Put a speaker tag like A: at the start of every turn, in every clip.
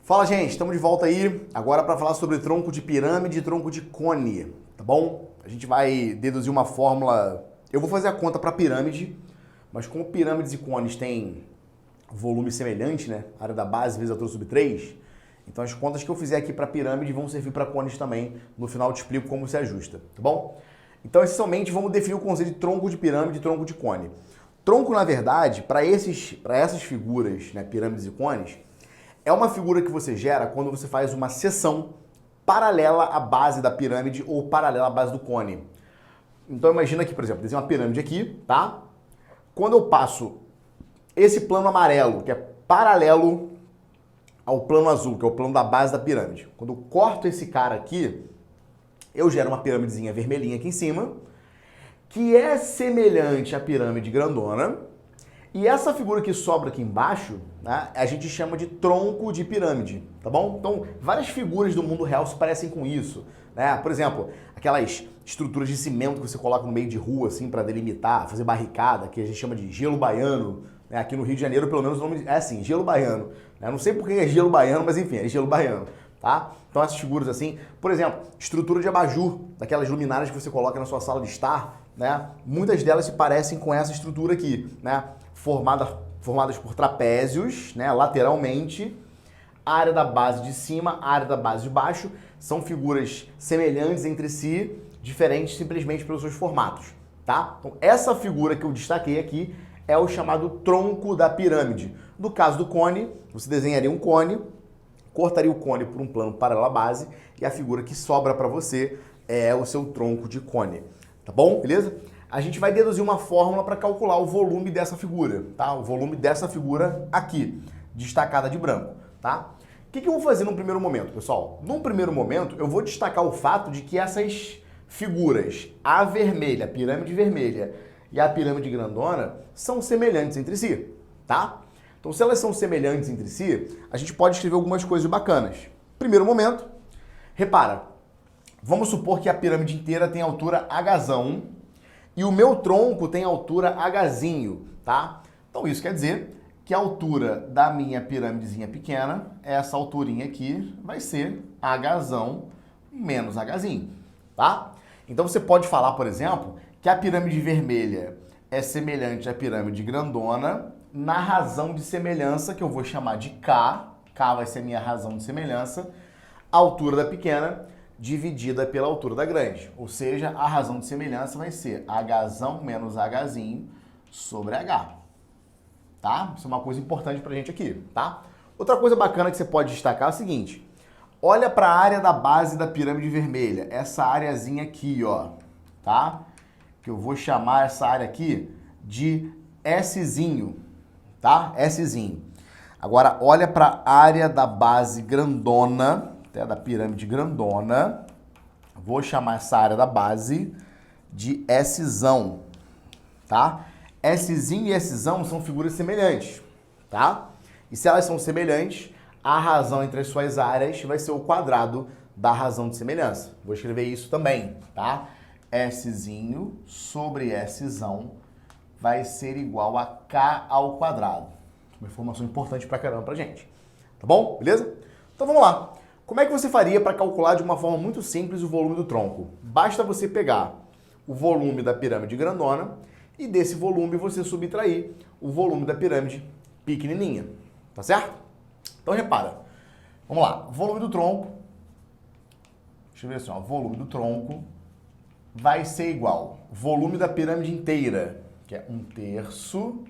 A: Fala, gente, estamos de volta aí agora para falar sobre tronco de pirâmide e tronco de cone, tá bom? A gente vai deduzir uma fórmula. Eu vou fazer a conta para pirâmide, mas como pirâmides e cones têm volume semelhante, né? Área da base vezes altura sobre 3, então as contas que eu fizer aqui para pirâmide vão servir para cones também. No final eu te explico como se ajusta, tá bom? Então, essencialmente, vamos definir o conceito de tronco de pirâmide e tronco de cone. Tronco, na verdade, para essas figuras, né, pirâmides e cones, é uma figura que você gera quando você faz uma seção paralela à base da pirâmide ou paralela à base do cone. Então imagina aqui, por exemplo, desenho uma pirâmide aqui, tá? Quando eu passo esse plano amarelo, que é paralelo ao plano azul, que é o plano da base da pirâmide, quando eu corto esse cara aqui, eu gero uma pirâmidezinha vermelhinha aqui em cima, que é semelhante à pirâmide grandona. E essa figura que sobra aqui embaixo, né, a gente chama de tronco de pirâmide, tá bom? Então, várias figuras do mundo real se parecem com isso, né? Por exemplo, aquelas estruturas de cimento que você coloca no meio de rua, assim, para delimitar, fazer barricada, que a gente chama de gelo baiano, né? Aqui no Rio de Janeiro, pelo menos, o nome é assim, gelo baiano. Né? Não sei por que é gelo baiano, mas enfim, é gelo baiano, tá? Então, essas figuras assim, por exemplo, estrutura de abajur, daquelas luminárias que você coloca na sua sala de estar, né? Muitas delas se parecem com essa estrutura aqui, né? Formadas por trapézios, né, lateralmente, a área da base de cima, a área da base de baixo, são figuras semelhantes entre si, diferentes simplesmente pelos seus formatos, tá? Então, essa figura que eu destaquei aqui é o chamado tronco da pirâmide. No caso do cone, você desenharia um cone, cortaria o cone por um plano paralelo à base e a figura que sobra para você é o seu tronco de cone, tá bom? Beleza? A gente vai deduzir uma fórmula para calcular o volume dessa figura, tá? O volume dessa figura aqui, destacada de branco, tá? O que eu vou fazer num primeiro momento, pessoal? Num primeiro momento, eu vou destacar o fato de que essas figuras, a vermelha, a pirâmide vermelha e a pirâmide grandona, são semelhantes entre si, tá? Então, se elas são semelhantes entre si, a gente pode escrever algumas coisas bacanas. Primeiro momento, repara, vamos supor que a pirâmide inteira tem altura Hzão, e o meu tronco tem altura Hzinho, tá? Então isso quer dizer que a altura da minha pirâmidezinha pequena, essa alturinha aqui, vai ser Hzão menos Hzinho, tá? Então você pode falar, por exemplo, que a pirâmide vermelha é semelhante à pirâmide grandona na razão de semelhança, que eu vou chamar de K. K vai ser a minha razão de semelhança. A altura da pequena dividida pela altura da grande. Ou seja, a razão de semelhança vai ser Hzão menos Hzinho sobre H. Tá? Isso é uma coisa importante pra gente aqui, tá? Outra coisa bacana que você pode destacar é o seguinte. Olha para a área da base da pirâmide vermelha. Essa areazinha aqui, ó. Tá? Que eu vou chamar essa área aqui de Szinho. Tá? Szinho. Agora, olha para a área da base grandona, da pirâmide grandona, vou chamar essa área da base de Szão, tá? Szinho e Szão são figuras semelhantes, tá? E se elas são semelhantes, a razão entre as suas áreas vai ser o quadrado da razão de semelhança. Vou escrever isso também, tá? Szinho sobre Szão vai ser igual a K ao quadrado. Uma informação importante pra caramba pra gente. Tá bom? Beleza? Então vamos lá. Como é que você faria para calcular de uma forma muito simples o volume do tronco? Basta você pegar o volume da pirâmide grandona e desse volume você subtrair o volume da pirâmide pequenininha, tá certo? Então repara, vamos lá, volume do tronco, deixa eu ver assim, ó, volume do tronco vai ser igual volume da pirâmide inteira, que é 1/3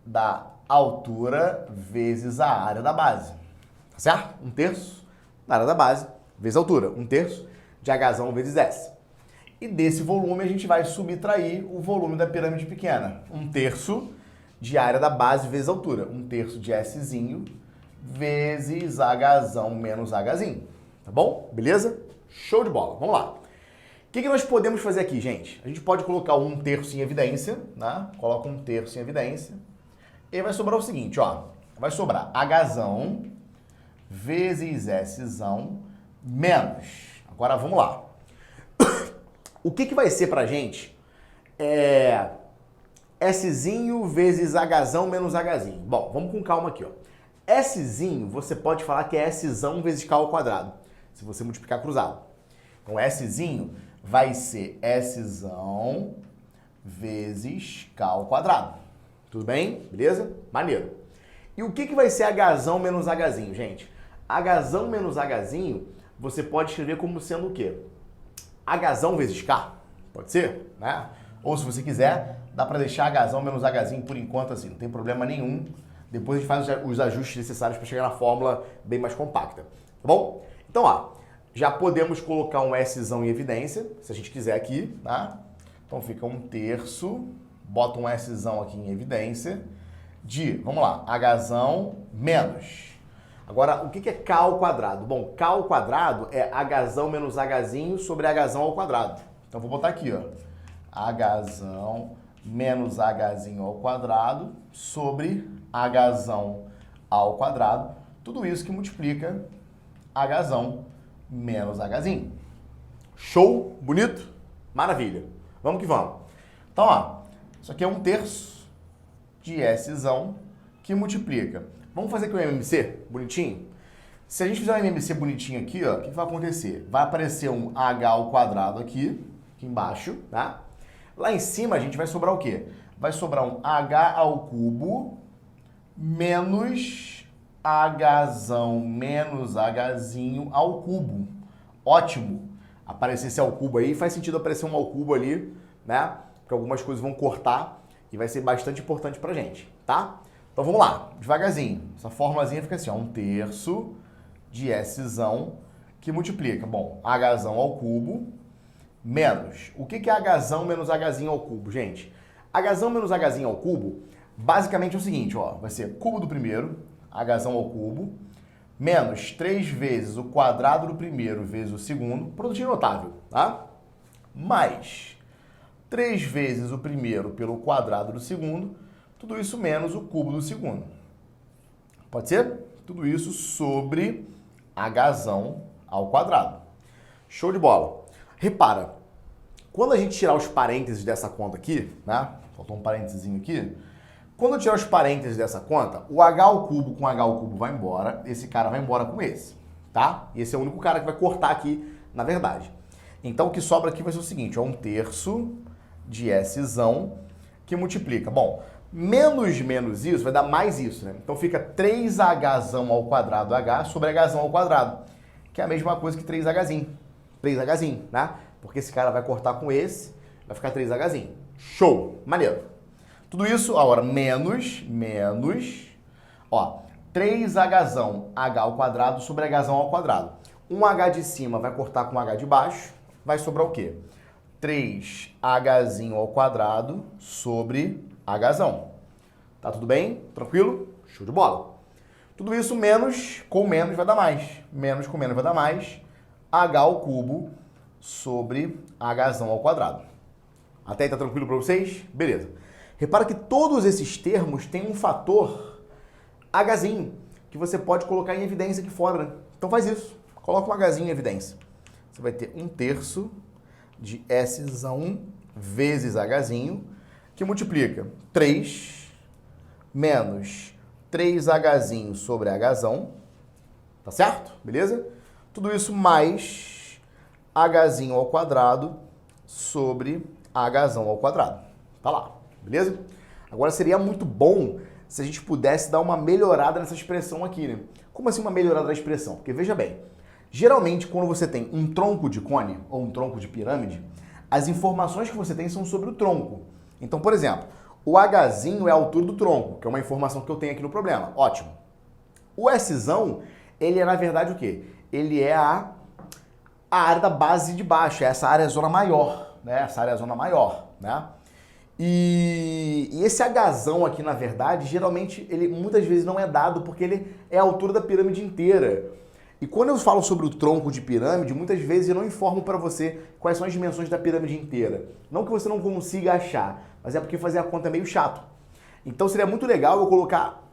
A: da altura vezes a área da base. Tá certo? 1/3 da área da base vezes a altura. 1/3 de Hzão vezes S. E desse volume a gente vai subtrair o volume da pirâmide pequena. 1/3 de área da base vezes a altura. 1/3 de Szinho vezes Hzão menos Hzinho. Tá bom? Beleza? Show de bola. Vamos lá. O que nós podemos fazer aqui, gente? A gente pode colocar o 1/3 em evidência, né? Coloca 1/3 em evidência. E vai sobrar o seguinte, ó. Vai sobrar Hzão vezes Szão menos. Agora vamos lá. O que vai ser pra gente Szinho vezes Hzão menos Hzinho. Bom, vamos com calma aqui, ó. Szinho, você pode falar que é Szão vezes K ao quadrado, se você multiplicar cruzado. Então, Szinho vai ser Szão vezes K ao quadrado. Tudo bem? Beleza? Maneiro. E o que vai ser Hzão menos Hzinho, gente? Hzão menos Hzinho, você pode escrever como sendo o quê? Hzão vezes K, pode ser, né? Ou se você quiser, dá para deixar Hzão menos Hzinho por enquanto assim, não tem problema nenhum. Depois a gente faz os ajustes necessários para chegar na fórmula bem mais compacta, tá bom? Então, ó, já podemos colocar um Szão em evidência, se a gente quiser aqui, tá? Então fica 1/3, bota um Szão aqui em evidência, de, vamos lá, Hzão menos. Agora, o que é K ao quadrado? Bom, K ao quadrado é Hzão menos Hzinho sobre Hzão ao quadrado. Então, vou botar aqui, ó. Hzão menos Hzinho ao quadrado sobre Hzão ao quadrado. Tudo isso que multiplica Hzão menos Hzinho. Show? Bonito? Maravilha. Vamos que vamos. Então, ó, isso aqui é 1/3 de Szão que multiplica. Vamos fazer aqui o MMC bonitinho? Se a gente fizer um MMC bonitinho aqui, ó, o que vai acontecer? Vai aparecer um H ao quadrado aqui embaixo, tá? Lá em cima a gente vai sobrar o quê? Vai sobrar um H ao cubo menos Hzão menos Hzinho ao cubo. Ótimo! Aparecer esse ao cubo aí, faz sentido aparecer um ao cubo ali, né? Porque algumas coisas vão cortar e vai ser bastante importante pra gente, tá? Então vamos lá, devagarzinho. Essa formulazinha fica assim, ó, 1/3 de Szão que multiplica, bom, Hzão ao cubo menos. O que é Hzão menos Hzinho ao cubo, gente? Hzão menos Hzinho ao cubo, basicamente é o seguinte, ó, vai ser cubo do primeiro, Hzão ao cubo, menos 3 vezes o quadrado do primeiro vezes o segundo, produtinho notável, tá? Mais 3 vezes o primeiro pelo quadrado do segundo, tudo isso menos o cubo do segundo. Pode ser? Tudo isso sobre Hzão ao quadrado. Show de bola. Repara, quando a gente tirar os parênteses dessa conta aqui, né? Faltou um parênteses aqui. Quando eu tirar os parênteses dessa conta, o H ao cubo com H ao cubo vai embora, esse cara vai embora com esse, tá? E esse é o único cara que vai cortar aqui, na verdade. Então o que sobra aqui vai ser o seguinte, ó, 1/3 de Szão que multiplica. Bom, menos isso vai dar mais isso, né? Então fica 3Hzão ao quadrado H sobre Hzão ao quadrado, que é a mesma coisa que 3Hzinho. 3Hzinho, né? Porque esse cara vai cortar com esse, vai ficar 3Hzinho. Show! Maneiro. Tudo isso, agora, menos, ó, 3Hzão H ao quadrado sobre Hzão ao quadrado. Um H de cima vai cortar com H de baixo, vai sobrar o quê? 3Hzinho ao quadrado sobre Hzão. Tá tudo bem? Tranquilo? Show de bola. Tudo isso menos com menos vai dar mais. Menos com menos vai dar mais. H ao cubo sobre Hzão ao quadrado. Até aí tá tranquilo para vocês? Beleza. Repara que todos esses termos têm um fator Hzinho, que você pode colocar em evidência aqui fora, né? Então faz isso. Coloca um Hzinho em evidência. Você vai ter 1/3 de Szão vezes Hzinho, que multiplica 3 menos 3Hzinho sobre Hzão, tá certo? Beleza? Tudo isso mais Hzinho ao quadrado sobre Hzão ao quadrado. Tá lá, beleza? Agora seria muito bom se a gente pudesse dar uma melhorada nessa expressão aqui, né? Como assim uma melhorada da expressão? Porque veja bem, geralmente quando você tem um tronco de cone ou um tronco de pirâmide, as informações que você tem são sobre o tronco. Então, por exemplo, o Hzinho é a altura do tronco, que é uma informação que eu tenho aqui no problema. Ótimo. O Szão, ele é na verdade o quê? Ele é a área da base de baixo, essa área é a zona maior, né? Essa área é a zona maior, né? E esse Hzão aqui, na verdade, geralmente, ele muitas vezes não é dado porque ele é a altura da pirâmide inteira. E quando eu falo sobre o tronco de pirâmide, muitas vezes eu não informo para você quais são as dimensões da pirâmide inteira. Não que você não consiga achar, mas é porque fazer a conta é meio chato. Então seria muito legal eu colocar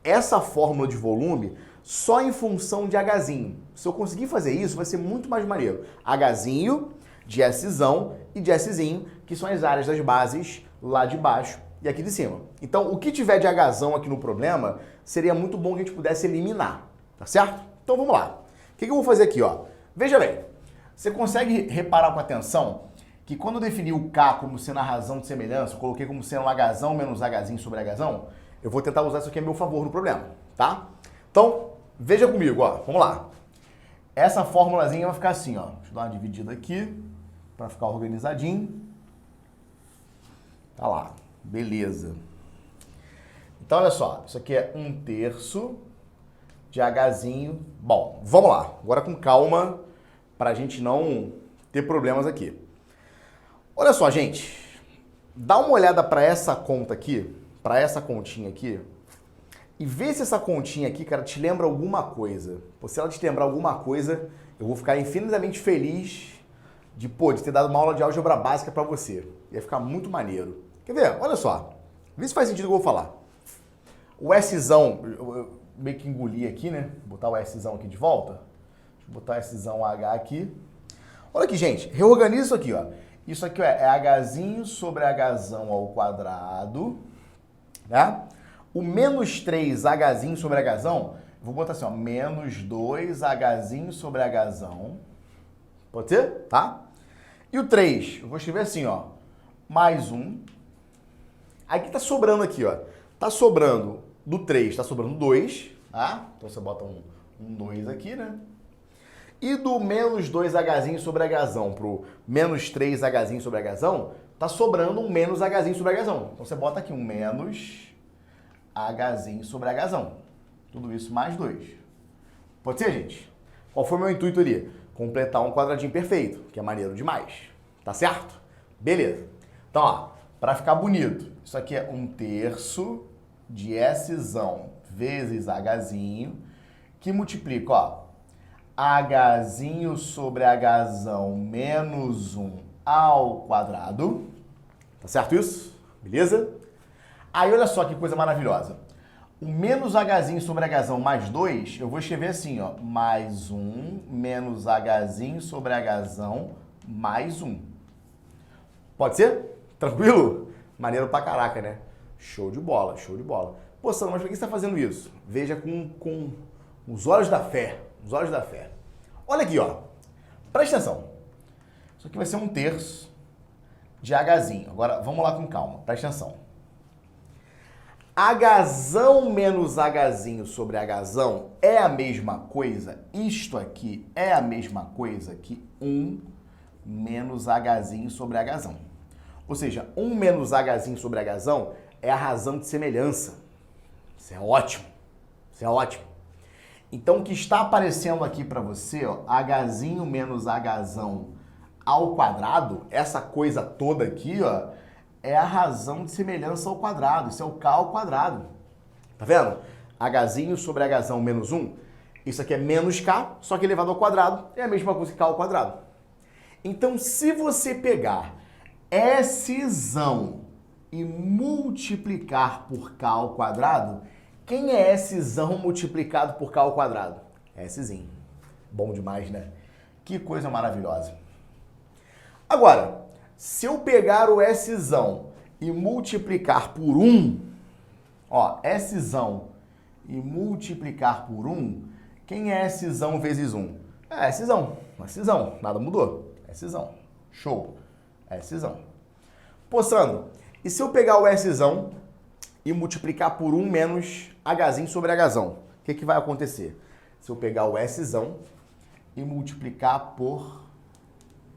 A: essa fórmula de volume só em função de Hzinho. Se eu conseguir fazer isso, vai ser muito mais maneiro. Hzinho, de Szão e de Szinho, que são as áreas das bases lá de baixo e aqui de cima. Então, o que tiver de Hzão aqui no problema seria muito bom que a gente pudesse eliminar, tá certo? Então vamos lá. O que eu vou fazer aqui, ó? Veja bem, você consegue reparar com atenção que quando eu defini o K como sendo a razão de semelhança, eu coloquei como sendo Hzão menos Hzinho sobre Hzão, eu vou tentar usar isso aqui a meu favor no problema, tá? Então, veja comigo, ó, vamos lá. Essa formulazinha vai ficar assim, ó. Deixa eu dar uma dividida aqui para ficar organizadinho. Tá lá, beleza. Então, olha só, isso aqui é 1/3 de Hzinho. Bom, vamos lá, agora com calma, pra gente não ter problemas aqui. Olha só, gente, dá uma olhada para essa conta aqui, para essa continha aqui, e vê se essa continha aqui, cara, te lembra alguma coisa. Pô, se ela te lembrar alguma coisa, eu vou ficar infinitamente feliz de ter dado uma aula de álgebra básica para você. Ia ficar muito maneiro. Quer ver? Olha só, vê se faz sentido o que eu vou falar. O Szão, eu meio que engoli aqui, né? Vou botar o Szão aqui de volta. Deixa eu botar o Szão H aqui. Olha aqui, gente, reorganiza isso aqui, ó. Isso aqui é Hzinho sobre Hzão ao quadrado, tá? O menos 3 Hzinho sobre Hzão, vou botar assim, ó, menos 2 Hzinho sobre Hzão, pode ser? Tá? E o 3, eu vou escrever assim, ó, mais 1. Aí que tá sobrando aqui, ó, tá sobrando do 3, tá sobrando 2, tá? Então você bota um 2 aqui, né? E do menos 2 Hzinho sobre Hzão pro menos 3 Hzinho sobre Hzão, tá sobrando um menos Hzinho sobre Hzão. Então você bota aqui um menos Hzinho sobre Hzão. Tudo isso mais 2. Pode ser, gente? Qual foi o meu intuito ali? Completar um quadradinho perfeito, que é maneiro demais. Tá certo? Beleza. Então, ó, pra ficar bonito, isso aqui é 1/3 de Szão vezes Hzinho, que multiplica, ó, Hzinho sobre Hzão menos 1 ao quadrado. Tá certo isso? Beleza? Aí olha só que coisa maravilhosa. O menos Hzinho sobre Hzão mais 2, eu vou escrever assim, ó. Mais 1 menos Hzinho sobre Hzão mais 1. Pode ser? Tranquilo? Maneiro pra caraca, né? Show de bola, show de bola. Pô, Sandro, mas por que você tá fazendo isso? Veja com os olhos da fé. Os olhos da fé. Olha aqui, ó. Presta atenção. Isso aqui vai ser 1/3 de Hzinho. Agora, vamos lá com calma. Presta atenção. Hzão menos Hzinho sobre Hzão é a mesma coisa? Isto aqui é a mesma coisa que 1 menos Hzinho sobre Hzão. Ou seja, 1 menos Hzinho sobre Hzão é a razão de semelhança. Isso é ótimo. Isso é ótimo. Então, o que está aparecendo aqui para você, ó, Hzinho menos Hzão ao quadrado, essa coisa toda aqui, ó, é a razão de semelhança ao quadrado. Isso é o K ao quadrado. Tá vendo? Hzinho sobre Hzão menos 1. Isso aqui é menos K, só que elevado ao quadrado é a mesma coisa que K ao quadrado. Então, se você pegar Szão e multiplicar por K ao quadrado, quem é Szão multiplicado por K ao quadrado? Szinho. Bom demais, né? Que coisa maravilhosa. Agora, se eu pegar o Szão e multiplicar por 1, ó, Szão e multiplicar por 1, quem é Szão vezes 1? É Szão, nada mudou. Szão. Show. Szão. Pô, Sandro, e se eu pegar o Szão e multiplicar por 1 menos Hzinho sobre Hzão? O que vai acontecer? Se eu pegar o Szão e multiplicar por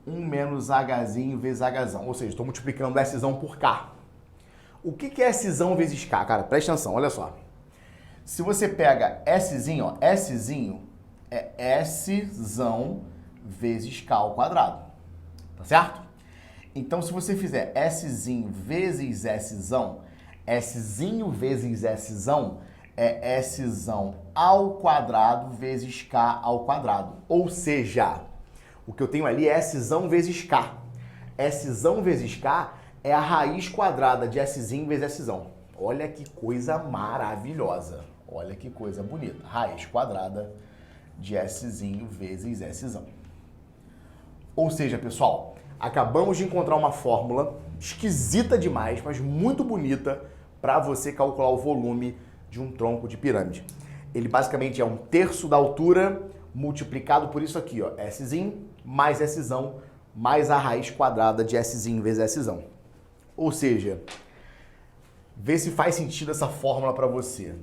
A: 1 menos Hzinho vezes Hzão. Ou seja, estou multiplicando Szão por K. O que é Szão vezes K? Cara, presta atenção, olha só. Se você pega Szinho, ó, Szinho é Szão vezes K ao quadrado. Tá certo? Então, se você fizer Szinho vezes Szão, Szinho vezes Szão é Szão ao quadrado vezes K ao quadrado. Ou seja, o que eu tenho ali é Szão vezes K. Szão vezes K é a raiz quadrada de Szinho vezes Szão. Olha que coisa maravilhosa. Olha que coisa bonita. Raiz quadrada de Szinho vezes Szão. Ou seja, pessoal, acabamos de encontrar uma fórmula esquisita demais, mas muito bonita para você calcular o volume de um tronco de pirâmide. Ele basicamente é 1/3 da altura multiplicado por isso aqui, ó, S mais S mais a raiz quadrada de S vezes S. Ou seja, vê se faz sentido essa fórmula para você.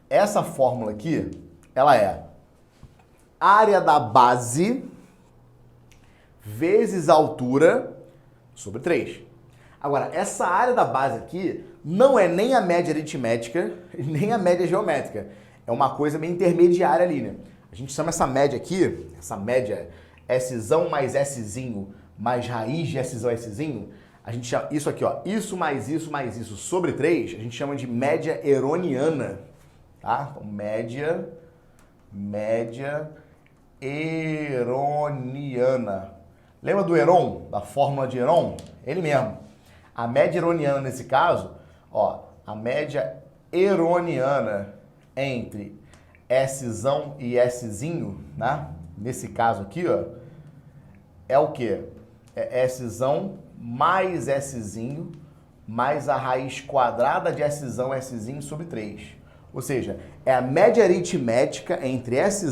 A: Essa fórmula aqui, ela é área da base vezes a altura sobre 3. Agora, essa área da base aqui não é nem a média aritmética, nem a média geométrica. É uma coisa meio intermediária ali, né? A gente chama essa média aqui, essa média S mais S mais raiz de S, a gente chama isso aqui, ó, isso mais isso sobre 3, a gente chama de média heroniana, tá? Então, média heroniana. Lembra do Heron, da fórmula de Heron? Ele mesmo. A média heroniana nesse caso, ó, a média heroniana entre S e S, né? Nesse caso aqui, ó, é o quê? É S mais S mais a raiz quadrada de S, S sobre 3. Ou seja, é a média aritmética entre S,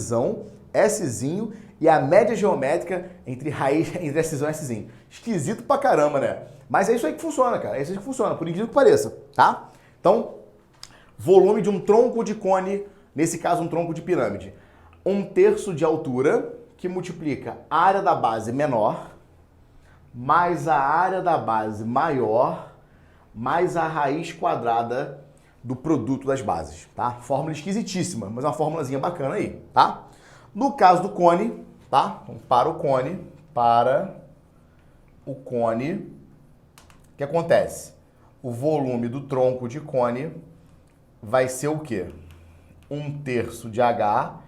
A: S e a média geométrica entre S, S. Esquisito pra caramba, né? Mas é isso aí que funciona, cara. É isso aí que funciona, por incrível que pareça, tá? Então, volume de um tronco de cone, nesse caso um tronco de pirâmide. 1/3 de altura, que multiplica a área da base menor, mais a área da base maior, mais a raiz quadrada do produto das bases, tá? Fórmula esquisitíssima, mas uma fórmulazinha bacana aí, tá? No caso do cone, tá? Então, para o cone, o que acontece? O volume do tronco de cone vai ser o quê? 1/3 de H,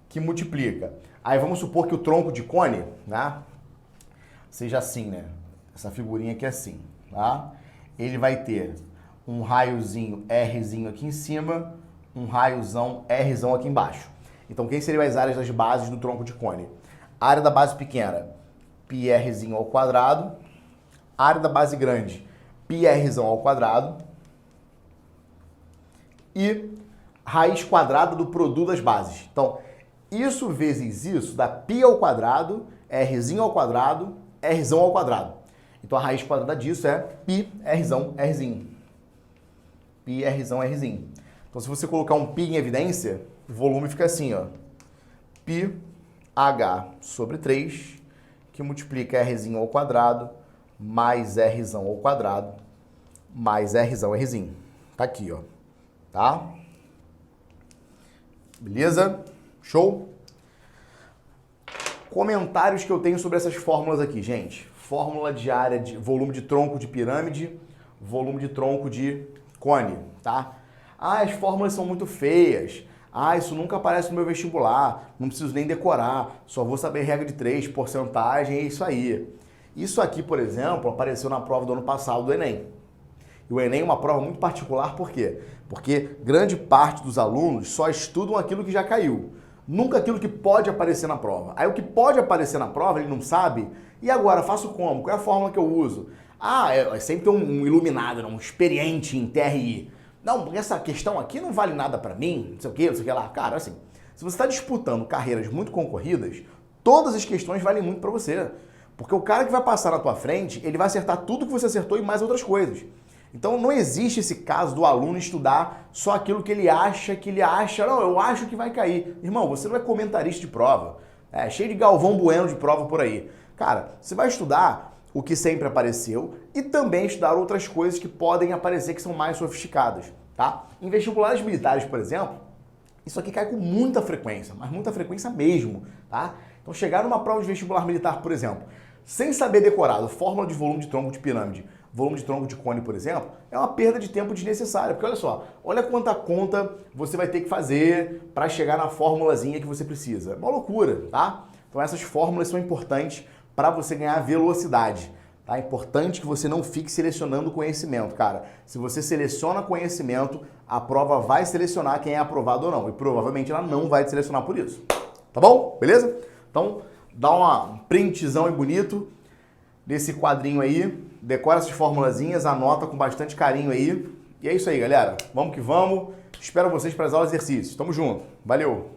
A: que multiplica. Aí vamos supor que o tronco de cone, né, seja assim, né? Essa figurinha aqui é assim, tá? Ele vai ter um raiozinho Rzinho aqui em cima, um raiozão Rzão aqui embaixo. Então, quem seriam as áreas das bases do tronco de cone? A área da base pequena, πrzinho ao quadrado. A área da base grande, πrzão ao quadrado. E raiz quadrada do produto das bases. Então, isso vezes isso dá π ao quadrado, Rzinho ao quadrado, Rzão ao quadrado. Então, a raiz quadrada disso é πrzão Rzinho. πrzão Rzinho. Então, se você colocar um π em evidência, o volume fica assim, ó. πH sobre 3, que multiplica Rzinho ao quadrado, mais Rzão ao quadrado, mais Rzão Rzinho. Tá aqui, ó. Tá? Beleza? Show? Comentários que eu tenho sobre essas fórmulas aqui, gente. Fórmula de área de volume de tronco de pirâmide, volume de tronco de cone, tá? Ah, as fórmulas são muito feias. Ah, isso nunca aparece no meu vestibular. Não preciso nem decorar. Só vou saber regra de 3, porcentagem, é isso aí. Isso aqui, por exemplo, apareceu na prova do ano passado do Enem. E o Enem é uma prova muito particular, por quê? Porque grande parte dos alunos só estudam aquilo que já caiu. Nunca aquilo que pode aparecer na prova. Aí o que pode aparecer na prova, ele não sabe. E agora, faço como? Qual é a fórmula que eu uso? Ah, é sempre ter um iluminado, um experiente em TRI. Não, porque essa questão aqui não vale nada pra mim, não sei o que, não sei o que lá. Cara, assim, se você está disputando carreiras muito concorridas, todas as questões valem muito pra você. Porque o cara que vai passar na tua frente, ele vai acertar tudo que você acertou e mais outras coisas. Então não existe esse caso do aluno estudar só aquilo que ele acha, não, eu acho que vai cair. Irmão, você não é comentarista de prova. É cheio de Galvão Bueno de prova por aí. Cara, você vai estudar o que sempre apareceu e também estudar outras coisas que podem aparecer que são mais sofisticadas, tá? Em vestibulares militares, por exemplo, isso aqui cai com muita frequência, mas muita frequência mesmo, tá? Então chegar numa prova de vestibular militar, por exemplo, sem saber decorado fórmula de volume de tronco de pirâmide, volume de tronco de cone, por exemplo, é uma perda de tempo desnecessária. Porque olha só, olha quanta conta você vai ter que fazer para chegar na formulazinha que você precisa. É uma loucura, tá? Então essas fórmulas são importantes para você ganhar velocidade. Tá? É importante que você não fique selecionando conhecimento, cara. Se você seleciona conhecimento, a prova vai selecionar quem é aprovado ou não. E provavelmente ela não vai te selecionar por isso. Tá bom? Beleza? Então, dá um printzão e bonito desse quadrinho aí. Decora essas formulazinhas, anota com bastante carinho aí. E é isso aí, galera. Vamos que vamos. Espero vocês para as aulas de exercícios. Tamo junto. Valeu!